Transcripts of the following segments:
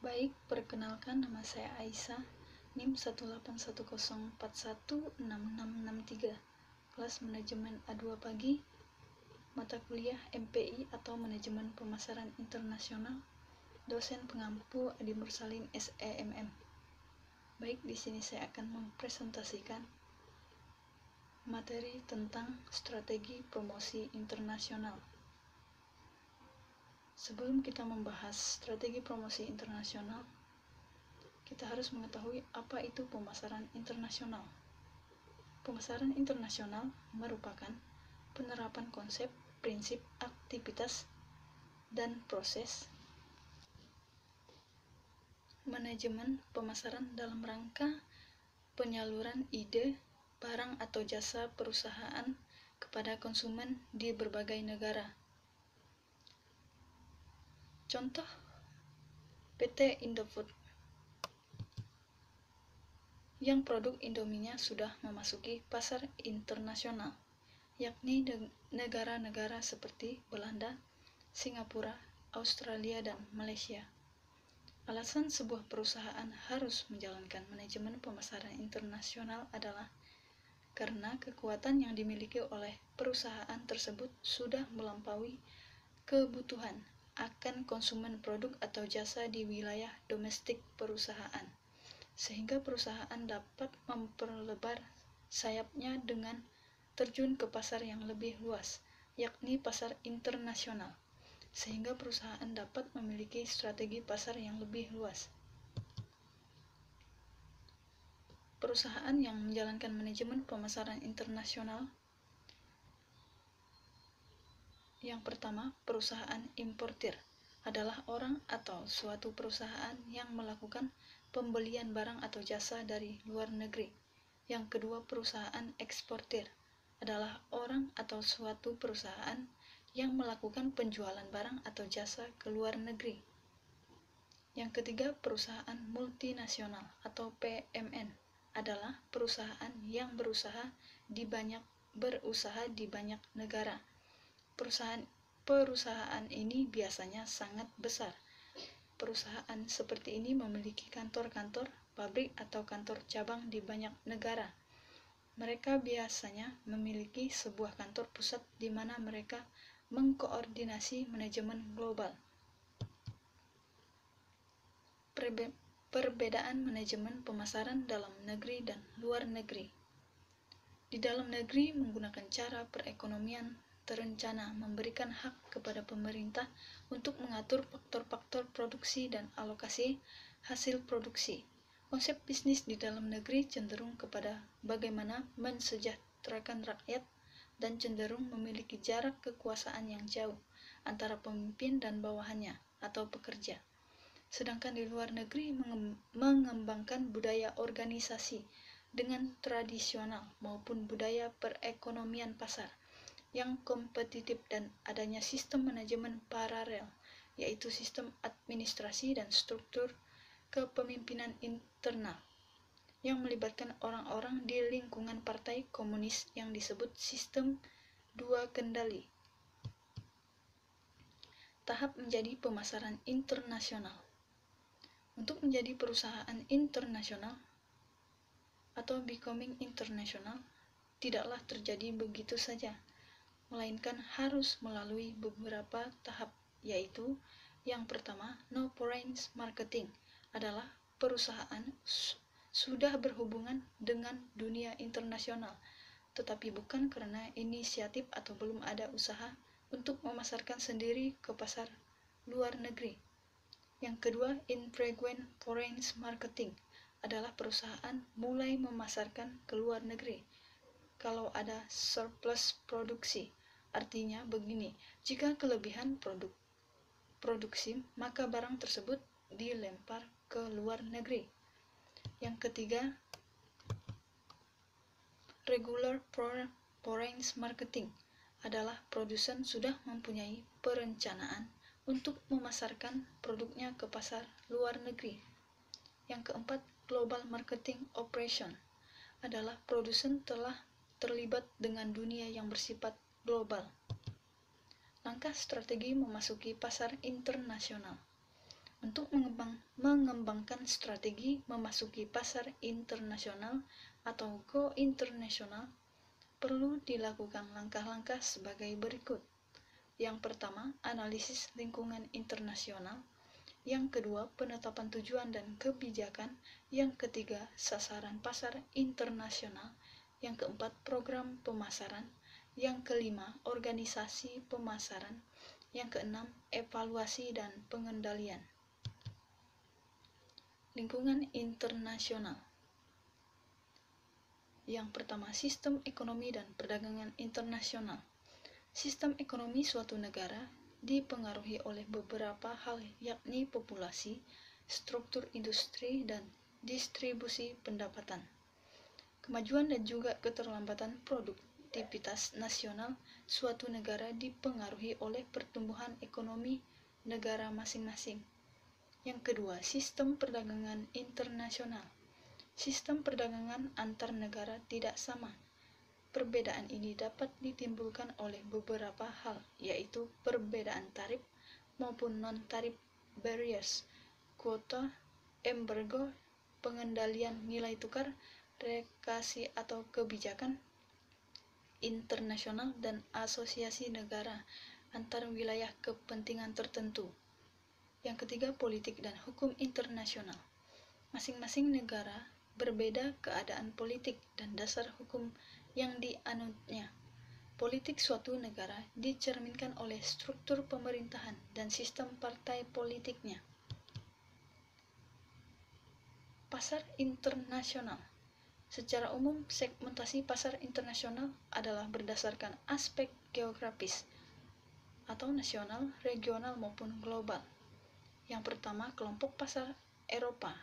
Baik, perkenalkan nama saya Aisyah, NIM 18104166663, kelas manajemen A2 pagi, mata kuliah MPI atau Manajemen Pemasaran Internasional, dosen pengampu Adi Mursalin SEMM. Baik, di sini saya akan mempresentasikan materi tentang strategi promosi internasional. Sebelum kita membahas strategi promosi internasional, kita harus mengetahui apa itu pemasaran internasional. Pemasaran internasional merupakan penerapan konsep, prinsip, aktivitas, dan proses manajemen pemasaran dalam rangka penyaluran ide, barang atau jasa perusahaan kepada konsumen di berbagai negara. Contoh, PT Indofood yang produk Indominya sudah memasuki pasar internasional, yakni negara-negara seperti Belanda, Singapura, Australia, dan Malaysia. Alasan sebuah perusahaan harus menjalankan manajemen pemasaran internasional adalah karena kekuatan yang dimiliki oleh perusahaan tersebut sudah melampaui kebutuhan akan konsumen produk atau jasa di wilayah domestik perusahaan, sehingga perusahaan dapat memperlebar sayapnya dengan terjun ke pasar yang lebih luas, yakni pasar internasional, sehingga perusahaan dapat memiliki strategi pasar yang lebih luas. Perusahaan yang menjalankan manajemen pemasaran internasional. Yang pertama, perusahaan importir adalah orang atau suatu perusahaan yang melakukan pembelian barang atau jasa dari luar negeri. Yang kedua, perusahaan eksportir adalah orang atau suatu perusahaan yang melakukan penjualan barang atau jasa ke luar negeri. Yang ketiga, perusahaan multinasional atau PMN adalah perusahaan yang berusaha di banyak negara. Perusahaan ini biasanya sangat besar. Perusahaan seperti ini memiliki kantor-kantor, pabrik atau kantor cabang di banyak negara. Mereka biasanya memiliki sebuah kantor pusat di mana mereka mengkoordinasi manajemen global. Perbedaan manajemen pemasaran dalam negeri dan luar negeri. Di dalam negeri menggunakan cara perekonomian terencana memberikan hak kepada pemerintah untuk mengatur faktor-faktor produksi dan alokasi hasil produksi. Konsep bisnis di dalam negeri cenderung kepada bagaimana mensejahterakan rakyat dan cenderung memiliki jarak kekuasaan yang jauh antara pemimpin dan bawahannya atau pekerja. Sedangkan di luar negeri mengembangkan budaya organisasi dengan tradisional maupun budaya perekonomian pasar yang kompetitif dan adanya sistem manajemen paralel, yaitu sistem administrasi dan struktur kepemimpinan internal yang melibatkan orang-orang di lingkungan partai komunis yang disebut sistem dua kendali. Tahap menjadi pemasaran internasional. Untuk menjadi perusahaan internasional atau becoming international tidaklah terjadi begitu saja, melainkan harus melalui beberapa tahap, yaitu yang pertama, no foreign marketing adalah perusahaan sudah berhubungan dengan dunia internasional, tetapi bukan karena inisiatif atau belum ada usaha untuk memasarkan sendiri ke pasar luar negeri. Yang kedua, infrequent foreign marketing adalah perusahaan mulai memasarkan ke luar negeri kalau ada surplus produksi. Artinya begini, jika kelebihan produksi, maka barang tersebut dilempar ke luar negeri. Yang ketiga, regular foreign marketing adalah produsen sudah mempunyai perencanaan untuk memasarkan produknya ke pasar luar negeri. Yang keempat, global marketing operation adalah produsen telah terlibat dengan dunia yang bersifat global. Langkah strategi memasuki pasar internasional. Untuk mengembangkan strategi memasuki pasar internasional atau go internasional, perlu dilakukan langkah-langkah sebagai berikut. Yang pertama, analisis lingkungan internasional. Yang kedua, penetapan tujuan dan kebijakan. Yang ketiga, sasaran pasar internasional. Yang keempat, program pemasaran. Yang kelima, organisasi pemasaran. Yang keenam, evaluasi dan pengendalian. Lingkungan internasional. Yang pertama, sistem ekonomi dan perdagangan internasional. Sistem ekonomi suatu negara dipengaruhi oleh beberapa hal, yakni populasi, struktur industri, dan distribusi pendapatan. Kemajuan dan juga keterlambatan produktivitas nasional suatu negara dipengaruhi oleh pertumbuhan ekonomi negara masing-masing. Yang kedua, sistem perdagangan internasional. Sistem perdagangan antar negara tidak sama. Perbedaan ini dapat ditimbulkan oleh beberapa hal, yaitu perbedaan tarif maupun non-tarif barriers, kuota, embargo, pengendalian nilai tukar, relokasi atau kebijakan internasional, dan asosiasi negara antar wilayah kepentingan tertentu. Yang ketiga, politik dan hukum internasional. Masing-masing negara berbeda keadaan politik dan dasar hukum yang dianutnya. Politik suatu negara dicerminkan oleh struktur pemerintahan dan sistem partai politiknya. Pasar internasional. Secara umum, segmentasi pasar internasional adalah berdasarkan aspek geografis atau nasional, regional maupun global. Yang pertama, kelompok pasar Eropa,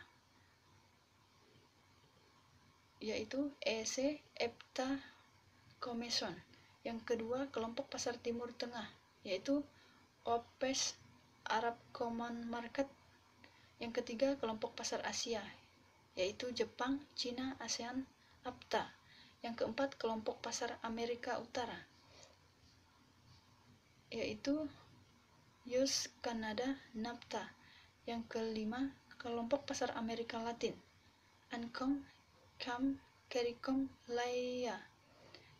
yaitu EC, EFTA, COMESON. Yang kedua, kelompok pasar Timur Tengah, yaitu OPEC, Arab Common Market. Yang ketiga, kelompok pasar Asia, yaitu Jepang, Cina, ASEAN, AFTA. Yang keempat, kelompok pasar Amerika Utara, yaitu US, Kanada, NAFTA. Yang kelima, kelompok pasar Amerika Latin, ANCOM, CAM, CARICOM, LAIA.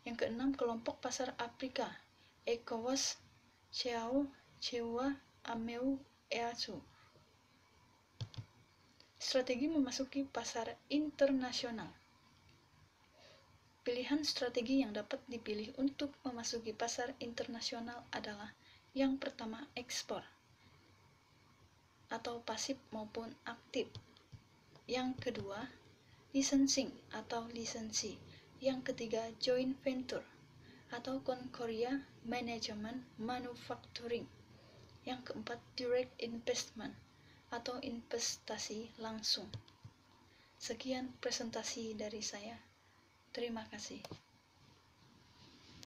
Yang keenam, kelompok pasar Afrika, ECOWAS, CEAO, CEWA, AMEU, EASU. Strategi memasuki pasar internasional. Pilihan strategi yang dapat dipilih untuk memasuki pasar internasional adalah: yang pertama, ekspor atau pasif maupun aktif. Yang kedua, licensing atau lisensi. Yang ketiga, joint venture atau concordia management manufacturing. Yang keempat, direct investment atau investasi langsung. Sekian presentasi dari saya. Terima kasih.